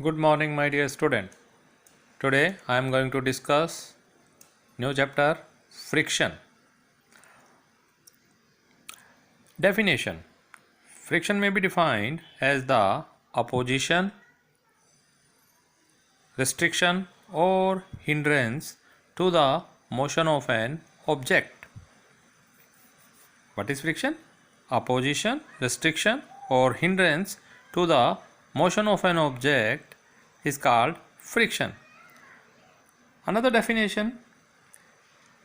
Good morning, my dear student. Today I am going to discuss new chapter friction. Definition. Friction may be defined as the opposition, restriction or hindrance to the motion of an object. What is friction? Opposition, restriction or hindrance to the motion of an object is called friction. Another definition: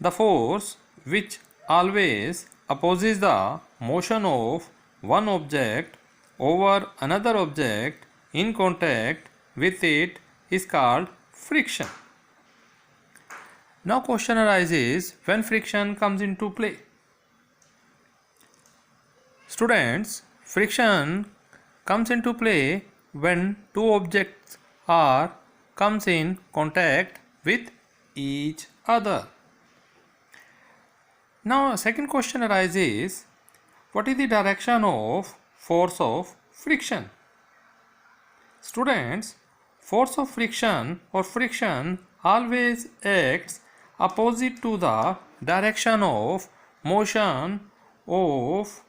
the force which always opposes the motion of one object over another object in contact with it is called friction. Now question arises, when friction comes into play? Students, friction comes into play when two objects comes in contact with each other. Now second question arises, what is the direction of force of friction? Students, force of friction or friction always acts opposite to the direction of motion of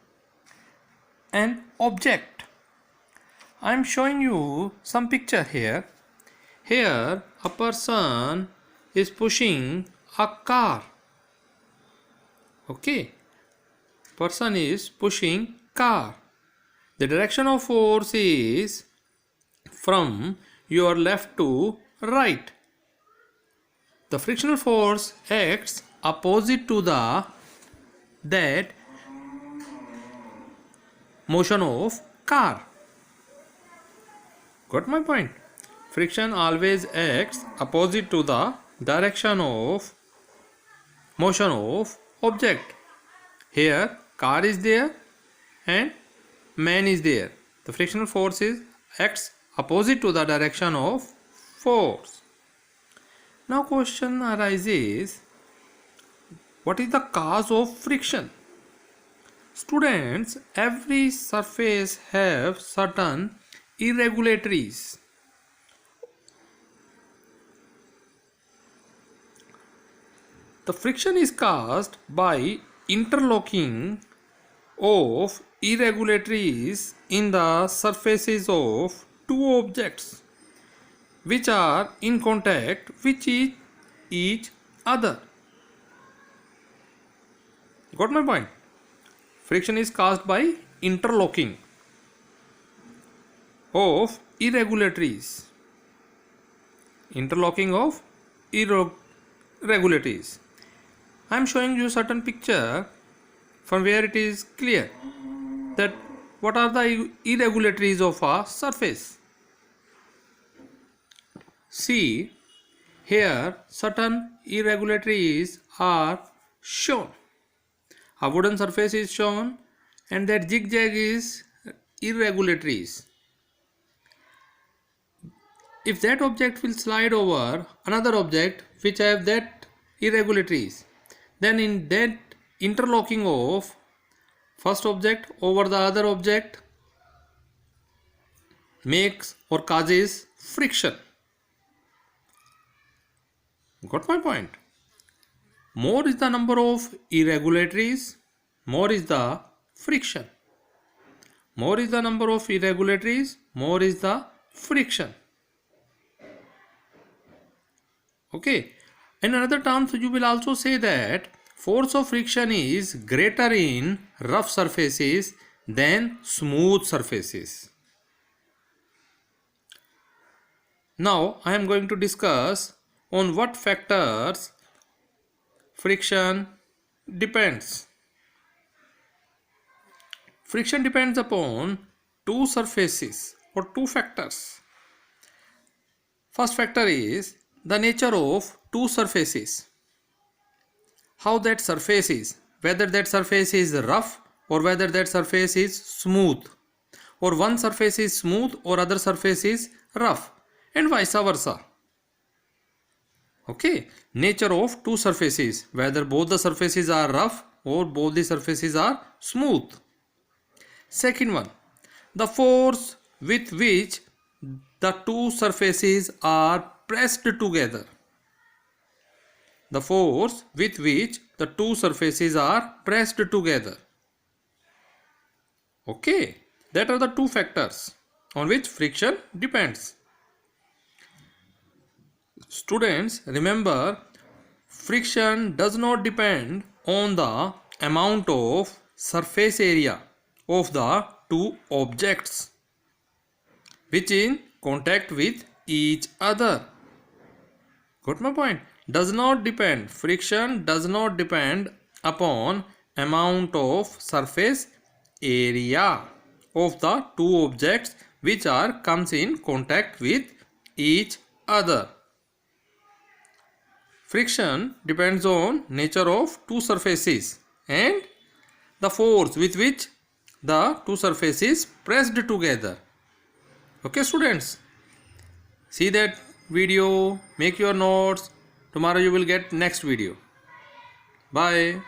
an object. I am showing you some picture here. Here a person is pushing a car. Okay, person is pushing car. The direction of force is from your left to right. The frictional force acts opposite to that motion of car. Got my point? Friction always acts opposite to the direction of motion of object. Here car is there and man is there. The frictional force acts opposite to the direction of force. Now question arises, what is the cause of friction? Students, every surface have certain irregularities. The friction is caused by interlocking of irregularities in the surfaces of two objects which are in contact with each other. Got my point? Friction is caused by interlocking of irregularities. Interlocking of irregularities. I am showing you certain picture from where it is clear that what are the irregularities of a surface. See, here certain irregularities are shown. A wooden surface is shown and that zigzag is irregularities. If that object will slide over another object which have that irregularities, then in that interlocking of first object over the other object makes or causes friction. Got my point? More is the number of irregularities, more is the friction. More is the number of irregularities, more is the friction. Okay. In another terms, you will also say that force of friction is greater in rough surfaces than smooth surfaces. Now I am going to discuss on what factors friction depends. Friction depends upon two surfaces or two factors. First factor is the nature of two surfaces. How that surface is, whether that surface is rough or whether that surface is smooth, or one surface is smooth or other surface is rough, and vice versa. Okay, nature of two surfaces, whether both the surfaces are rough or both the surfaces are smooth. Second one, the force with which the two surfaces are pressed together. The force with which the two surfaces are pressed together. Okay, that are the two factors on which friction depends. Students, remember, friction does not depend on the amount of surface area of the two objects which in contact with each other. Got my point? Does not depend. Friction does not depend upon amount of surface area of the two objects which are comes in contact with each other. Friction depends on nature of two surfaces and the force with which the two surfaces pressed together. Okay, students, see that video, make your notes. Tomorrow you will get next video. Bye.